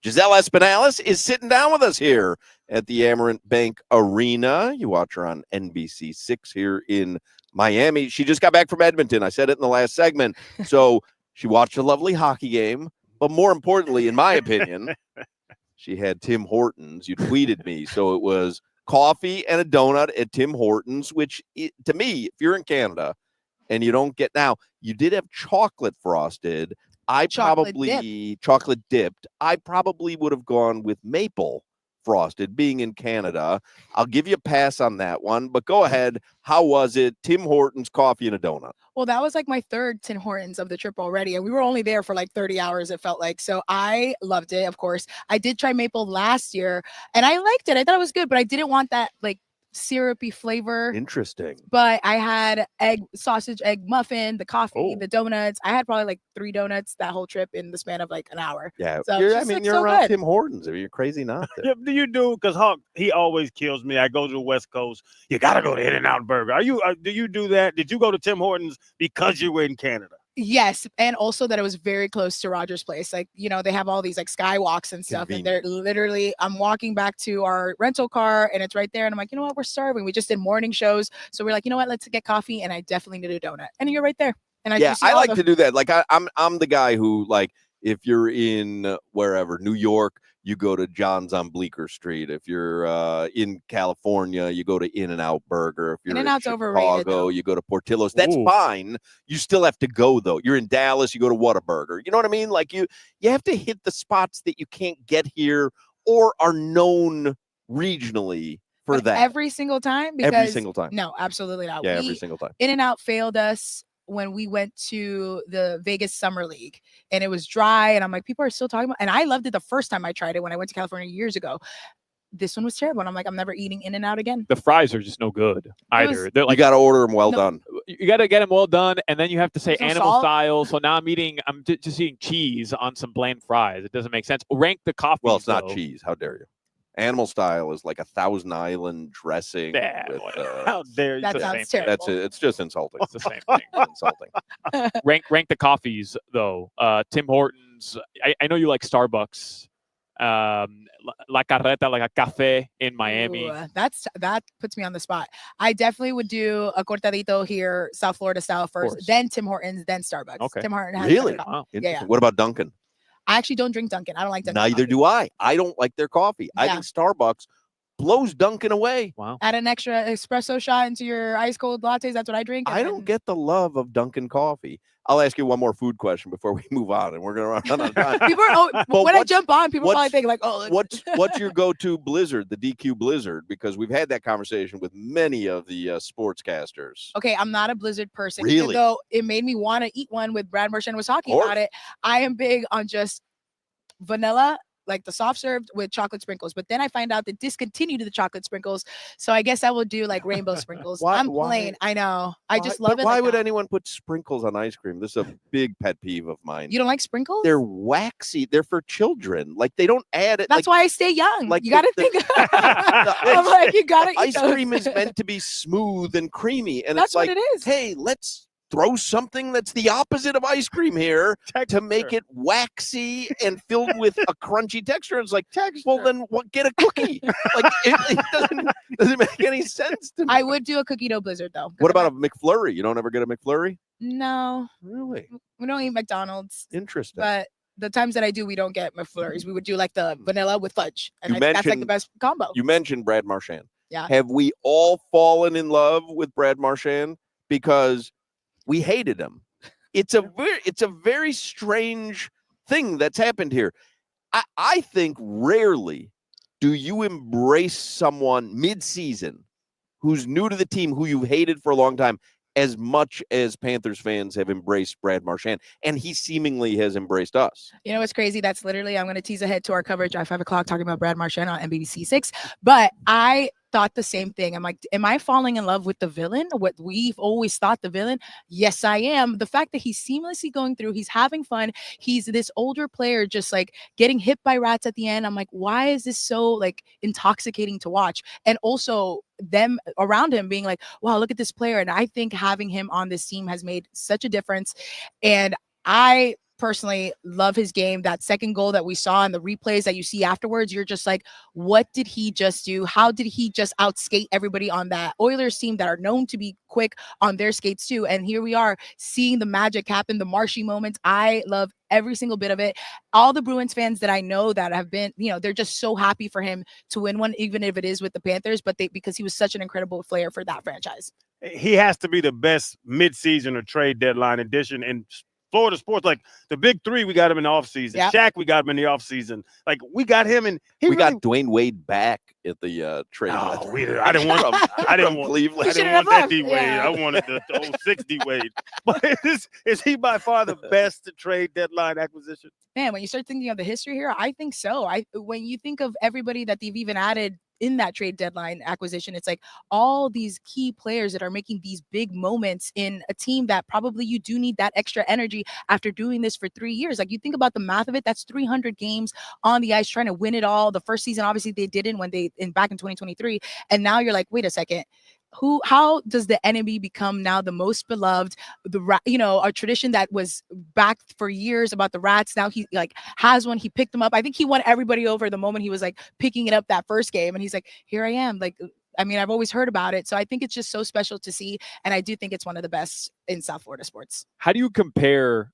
Giselle Espinales is sitting down with us here at the Amerant Bank Arena. You watch her on NBC6 here in Miami. She just got back from Edmonton. I said it in the last segment. So she watched a lovely hockey game. But more importantly, in my opinion, she had Tim Hortons. You tweeted me. So it was coffee and a donut at Tim Hortons, which to me, if you're in Canada and you don't get now, you did have chocolate frosted. Chocolate dipped. I probably would have gone with maple frosted, being in Canada. I'll give you a pass on that one, but go ahead. How was it? Tim Hortons, coffee and a donut. Well, that was like my third Tim Hortons of the trip already, and we were only there for like 30 hours, it felt like. So I loved it, of course. I did try maple last year, and I liked it. I thought it was good, but I didn't want that like syrupy flavor. Interesting. But I had sausage egg muffin, the coffee, the donuts. I had probably like 3 donuts that whole trip in the span of like an hour. Yeah, so you're so around good. Tim Hortons. You're crazy not to. Do you do? Because Hawk, he always kills me. I go to the West Coast. You gotta go to In-N-Out Burger. Do you do that? Did you go to Tim Hortons because you were in Canada? Yes, and also that it was very close to Rogers Place. Like, you know, they have all these like skywalks and stuff, and they're literally, I'm walking back to our rental car and it's right there, and I'm like, you know what, we're starving. We just did morning shows, so we're like, you know what, let's get coffee, and I definitely need a donut, and you're right there. And I like to do that. Like I'm the guy who, like, if you're in wherever, New York, you go to John's on Bleecker Street. If you're in California, you go to In-N-Out Burger. If you're in Chicago, you go to Portillo's. That's fine. You still have to go, though. You're in Dallas, you go to Whataburger. You know what I mean? Like, you have to hit the spots that you can't get here or are known regionally for that. Every single time? Because, every single time. No, absolutely not. Yeah, every single time. In-N-Out failed us when we went to the Vegas Summer League, and it was dry, and I'm like, people are still talking about, and I loved it the first time I tried it when I went to California years ago. This one was terrible, and I'm like, I'm never eating In-N-Out again. The fries are just no good either. They're like, you got to order them well done. You got to get them well done, and then you have to say animal salt? style. So now I'm just eating cheese on some bland fries. It doesn't make sense. Rank the coffee. Well, it's not cheese. How dare you? Animal style is like a Thousand Island dressing. Yeah, how dare you? That sounds terrible. It's just insulting. It's the same thing. It's insulting. Rank the coffees though. Tim Hortons. I know you like Starbucks. La Carreta, like a cafe in Miami. Ooh, that puts me on the spot. I definitely would do a cortadito here, South Florida style first, then Tim Hortons, then Starbucks. Okay. Tim Hortons has really? Wow. Yeah. What about Dunkin'? I actually don't drink Dunkin'. I don't like Dunkin'. Neither do I. I don't like their coffee. I think Starbucks blows Dunkin' away. Wow. Add an extra espresso shot into your ice cold lattes. That's what I drink. I don't get the love of Dunkin' coffee. I'll ask you one more food question before we move on, and we're going to run out of time. People when I jump on, people probably think like, oh. What's your go-to Blizzard, the DQ Blizzard? Because we've had that conversation with many of the sportscasters. Okay, I'm not a Blizzard person. Really? Even though it made me want to eat one with Brad Marchand was talking about it. I am big on just vanilla, like the soft served with chocolate sprinkles, but then I find out they discontinued the chocolate sprinkles, so I guess I will do like rainbow sprinkles. I'm plain. I know. I just love it. Why would anyone put sprinkles on ice cream? This is a big pet peeve of mine. You don't like sprinkles? They're waxy. They're for children. Like, they don't add it. That's like, why I stay young. Like you got to think. I'm like, you got to eat ice cream is meant to be smooth and creamy, and that's it's like, what it is. Hey, let's throw something that's the opposite of ice cream here to make it waxy and filled with a crunchy texture. It's like, well, then get a cookie. Like, it doesn't make any sense to me. I would do a cookie dough Blizzard, though. What about a McFlurry? You don't ever get a McFlurry? No. Really? We don't eat McDonald's. Interesting. But the times that I do, we don't get McFlurries. We would do like the vanilla with fudge. And I think that's like the best combo. You mentioned Brad Marchand. Yeah. Have we all fallen in love with Brad Marchand? Because we hated him. It's a very strange thing that's happened here. I think rarely do you embrace someone mid-season who's new to the team, who you've hated for a long time, as much as Panthers fans have embraced Brad Marchand, and he seemingly has embraced us. You know what's crazy? That's literally, I'm going to tease ahead to our coverage at 5 o'clock talking about Brad Marchand on NBC6. But I thought the same thing. I'm like, am I falling in love with the villain? What we've always thought the villain? Yes, I am. The fact that he's seamlessly going through, he's having fun. He's this older player just like getting hit by rats at the end. I'm like, why is this so like intoxicating to watch? And also them around him being like, wow, look at this player. And I think having him on this team has made such a difference. And I personally love his game. That second goal that we saw and the replays that you see afterwards, you're just like, what did he just do? How did he just outskate everybody on that Oilers team that are known to be quick on their skates too? And here we are seeing the magic happen, the Marshy moments. I love every single bit of it. All the Bruins fans that I know that have been, they're just so happy for him to win one, even if it is with the Panthers, but because he was such an incredible player for that franchise. He has to be the best midseason or trade deadline addition in Florida sports. Like the big three, we got him in the offseason. Yep. Shaq, we got him in the offseason. Like we got him and we got Dwayne Wade back at the trade. I didn't want Cleveland. I didn't want that D Wade. I wanted the old 60 Wade. But is he by far the best trade deadline acquisition? Man, when you start thinking of the history here, I think so. When you think of everybody that they've even added in that trade deadline acquisition, it's like all these key players that are making these big moments in a team that probably you do need that extra energy after doing this for 3 years. Like you think about the math of it, that's 300 games on the ice trying to win it all. The first season, obviously they didn't back in 2023. And now you're like, wait a second. How does the enemy become now the most beloved, a tradition that was back for years about the Rats. Now he has one. He picked them up. I think he won everybody over the moment he was picking it up that first game. And he's like, here I am. I've always heard about it. So I think it's just so special to see. And I do think it's one of the best in South Florida sports. How do you compare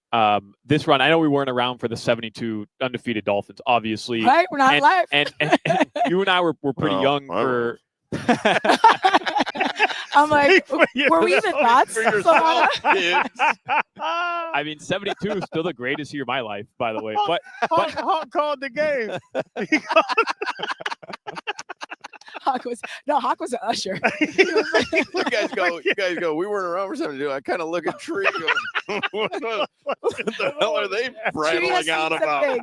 this run? I know we weren't around for the 72 undefeated Dolphins, obviously. Right? We're not live. And you and I were pretty young for... I'm like, were we even Rats? I mean, 72 is still the greatest year of my life, by the way. But Hawk called the game. Hawk was an usher. You guys go. We weren't around for 72. I kind of look at Tree. What the hell are they prattling on about?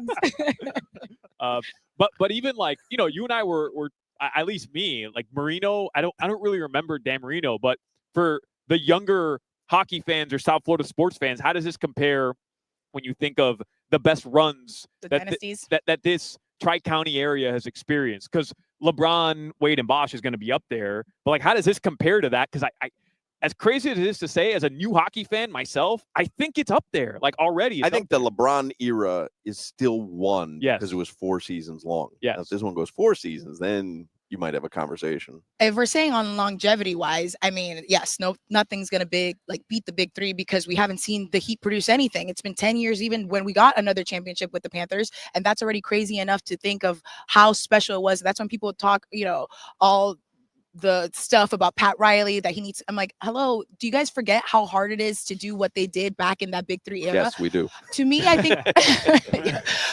But even you and I were at least me, Marino. I don't really remember Dan Marino, but for the younger hockey fans or South Florida sports fans, how does this compare when you think of the best runs that this Tri-County area has experienced? Because LeBron, Wade, and Bosch is going to be up there, but how does this compare to that? Because I as crazy as it is to say, as a new hockey fan myself, I think it's up there already. I think the LeBron era is still one because it was 4 seasons long. Yes. Now, if this one goes 4 seasons, then you might have a conversation. If we're saying on longevity wise, I mean, yes, nothing's going to beat the big three because we haven't seen the Heat produce anything. It's been 10 years even when we got another championship with the Panthers. And that's already crazy enough to think of how special it was. That's when people talk, all the stuff about Pat Riley that he needs. I'm like, hello, do you guys forget how hard it is to do what they did back in that big three era? Yes, we do. To me, I think,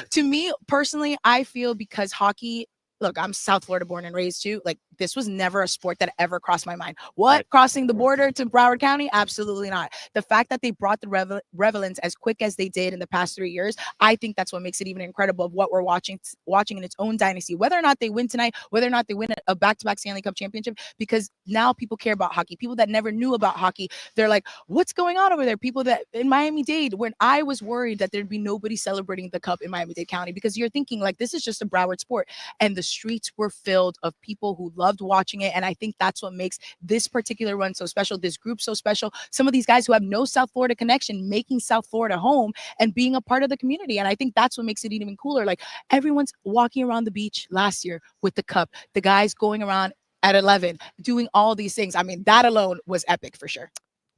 to me personally, I feel because hockey, look, I'm South Florida born and raised too. This was never a sport that ever crossed my mind. What? Right. Crossing the border to Broward County? Absolutely not. The fact that they brought the relevance as quick as they did in the past 3 years, I think that's what makes it even incredible of what we're watching in its own dynasty. Whether or not they win tonight, whether or not they win a back-to-back Stanley Cup championship, because now people care about hockey. People that never knew about hockey, they're like, what's going on over there? People that in Miami-Dade, when I was worried that there'd be nobody celebrating the cup in Miami-Dade County, because you're thinking this is just a Broward sport, and the streets were filled of people who loved watching it. And I think that's what makes this particular run so special, this group so special. Some of these guys who have no South Florida connection, making South Florida home and being a part of the community. And I think that's what makes it even cooler. Everyone's walking around the beach last year with the cup, the guys going around at 11, doing all these things. I mean, that alone was epic for sure.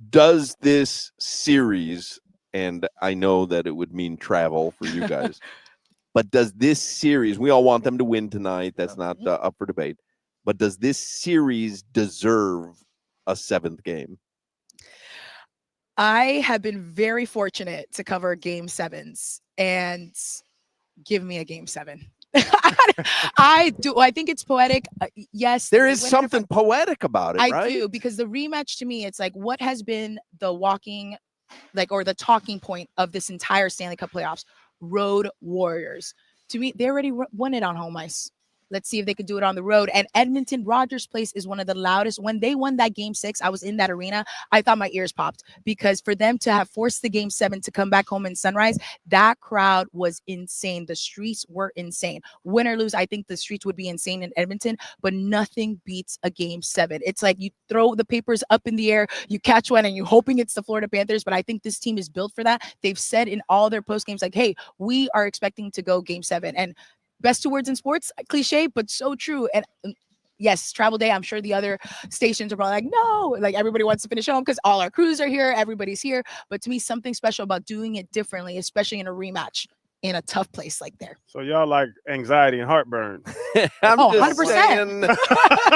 Does this series, and I know that it would mean travel for you guys, but does this series, we all want them to win tonight. That's not up for debate. But does this series deserve a 7th game? I have been very fortunate to cover game 7s, and give me a game 7. I do. I think it's poetic. Yes. There is something poetic about it, right? I do, because the rematch to me, it's what has been the walking, or the talking point of this entire Stanley Cup playoffs? Road Warriors. To me, they already won it on home ice. Let's see if they could do it on the road. And Edmonton Rogers Place is one of the loudest. When they won that Game 6, I was in that arena. I thought my ears popped because for them to have forced the Game 7 to come back home in Sunrise, that crowd was insane. The streets were insane. Win or lose, I think the streets would be insane in Edmonton, but nothing beats a Game 7. It's like you throw the papers up in the air, you catch one, and you're hoping it's the Florida Panthers. But I think this team is built for that. They've said in all their post games, like, hey, we are expecting to go Game 7. And best 2 words in sports, cliche, but so true. And yes, travel day. I'm sure the other stations are probably like, no, like everybody wants to finish home because all our crews are here. Everybody's here. But to me, something special about doing it differently, especially in a rematch in a tough place like there. So y'all like anxiety and heartburn. I'm Oh, just 100%. saying,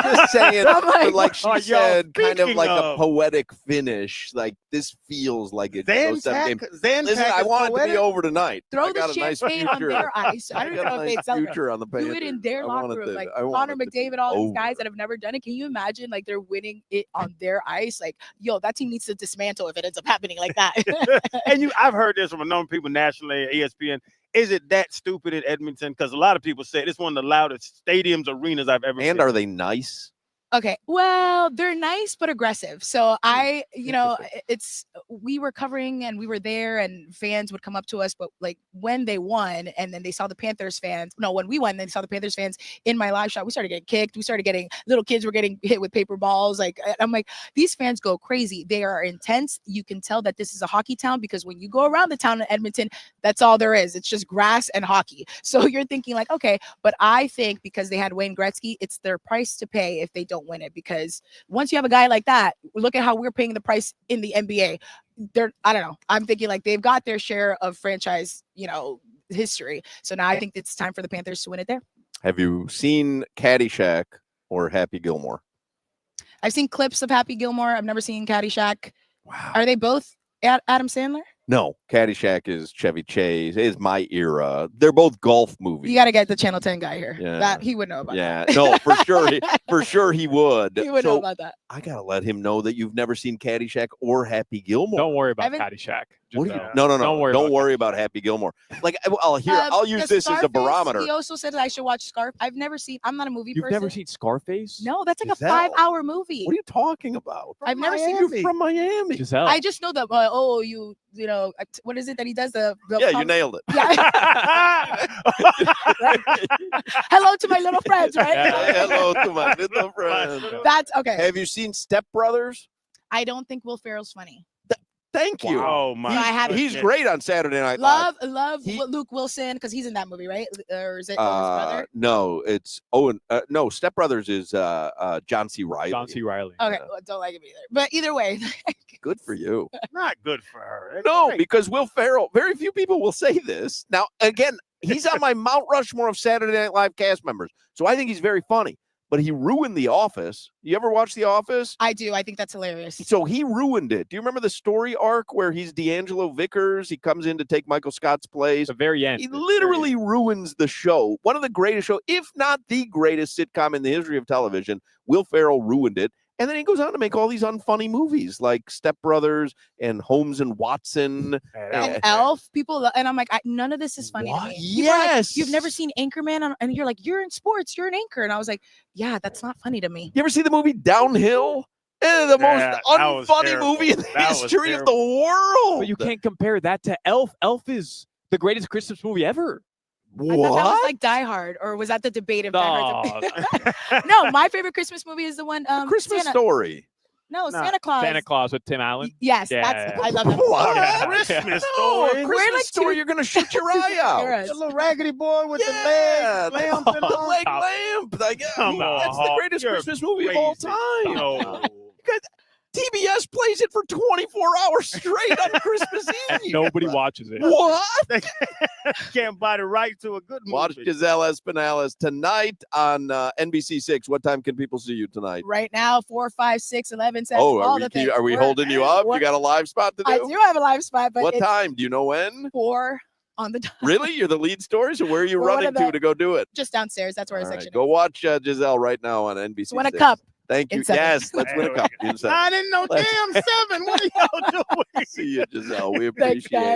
just saying, I'm like, but like she what are y'all said, kind of speaking like a of? poetic finish. Like this feels like it goes 7 game. Listen, Zantac I is want it to be poetic? over tonight. throw I got the a nice champagne on future. their ice. I I don't even got know a if they nice sell it. future on the Panthers. Do it in their I locker want it room. to- Like I want Connor it to be McDavid, all these over. guys that have never done it. Can you imagine like they're winning it on their ice? Like, yo, that team needs to dismantle if it ends up happening like that. And I've heard this from a number of people nationally, ESPN. Is it that stupid in Edmonton? Because a lot of people say it's one of the loudest stadiums, arenas I've ever And been. are they nice? Okay, well, they're nice but aggressive. So we were covering and we were there, and fans would come up to us. But like when they won, and then they saw the Panthers fans. No, when we won, they saw the Panthers fans in my live shot. We started getting kicked. We started getting little kids were getting hit with paper balls. Like I'm like, these fans go crazy. They are intense. You can tell that this is a hockey town because when you go around the town in Edmonton, that's all there is. It's just grass and hockey. So you're thinking like, okay, but I think because they had Wayne Gretzky, it's their price to pay if they don't win it, because once you have a guy like that, look at how we're paying the price in the NBA. I don't know. I'm thinking like they've got their share of franchise, history. So now I think it's time for the Panthers to win it there. Have you seen Caddyshack or Happy Gilmore? I've seen clips of Happy Gilmore. I've never seen Caddyshack. Wow. Are they both Adam Sandler? No, Caddyshack is Chevy Chase. It is my era. They're both golf movies. You got to get the Channel 10 guy here. Yeah. That he would know about. Yeah, that. no, for sure. For sure he would. He would know about that. I gotta let him know that you've never seen Caddyshack or Happy Gilmore. Don't worry about Haven't- Caddyshack. What do Just you, know. no. Don't worry about Happy Gilmore. Like I'll use the this as a Scarface, barometer. He also said that I should watch Scarf. I've never seen. I'm not a movie You've person. never seen Scarface? No, that's like Giselle. a 5-hour movie. What are you talking about? I've never seen You're from Miami. Giselle. I just know that. What is it that he does? Yeah, you nailed it. Yeah. Hello to my little friends, right? Yeah. Hello to my little friend. That's okay. Have you seen Step Brothers? I don't think Will Ferrell's funny. Thank you. Oh my! No, I haven't. He's great on Saturday Night Live. Love He- Luke Wilson because he's in that movie, right? Or is it his brother? No, it's Owen. No, Step Brothers is John C. Riley. John C. Riley. Okay, yeah. well, don't like him either. But either way, Good for you. Not good for her. It's No, great. because Will Ferrell, very few people will say this. Now, again, he's on my Mount Rushmore of Saturday Night Live cast members. So I think he's very funny. But he ruined The Office. You ever watch The Office? I do. I think that's hilarious. So he ruined it. Do you remember the story arc where he's D'Angelo Vickers? He comes in to take Michael Scott's place. The very end. He literally ruins the show. One of the greatest shows, if not the greatest sitcom in the history of television. Will Ferrell ruined it. And then he goes on to make all these unfunny movies like Step Brothers and Holmes and Watson. And Elf, and I'm like, none of this is funny to What? me. People are like, Yes. you've never seen Anchorman, and you're like, you're in sports, you're an anchor, and I was like, yeah, that's not funny to me. You ever see the movie Downhill? The Yeah, most that was unfunny terrible. movie in the That was history of the terrible. world. But you can't compare that to Elf. Elf is the greatest Christmas movie ever. I thought that was What? like Die Hard, or was that the debate of Die Hard? No. No, my favorite Christmas movie is the one. Christmas Santa, Story. No, Nah, Santa Claus. Santa Claus with Tim Allen. Yes, Yeah. that's. I love that. What? Yeah. Christmas No, story. a We're Christmas like Story. You're gonna shoot your eye out. You're right. The little raggedy boy with Yeah, the leg lamp and the all. leg Stop. lamp. Like, Come that's the on, greatest you're Christmas movie of all crazy. time. No. TBS plays it for 24 hours straight on Christmas And Eve. nobody watches it. What? Can't buy the right to a good movie. Watch Giselle Espinales tonight on NBC6. What time can people see you tonight? Right now, 4, 5, 6, 11, 7. Oh, all are the we, things. are we We're- holding you up? You we're- got a live spot to do? I do have a live spot, but What it's time? Do you know when? 4 on the dot. Really? You're the lead story? So where are you We're one running of the- to go do it? Just downstairs. That's where All our right, section go is. watch Giselle right now on NBC. Win a cup. Thank you. in 7. Yes, let's win a cup. In 7. I didn't know Let's- damn 7. What are y'all doing? See you, Giselle. We Thanks, appreciate guys. it.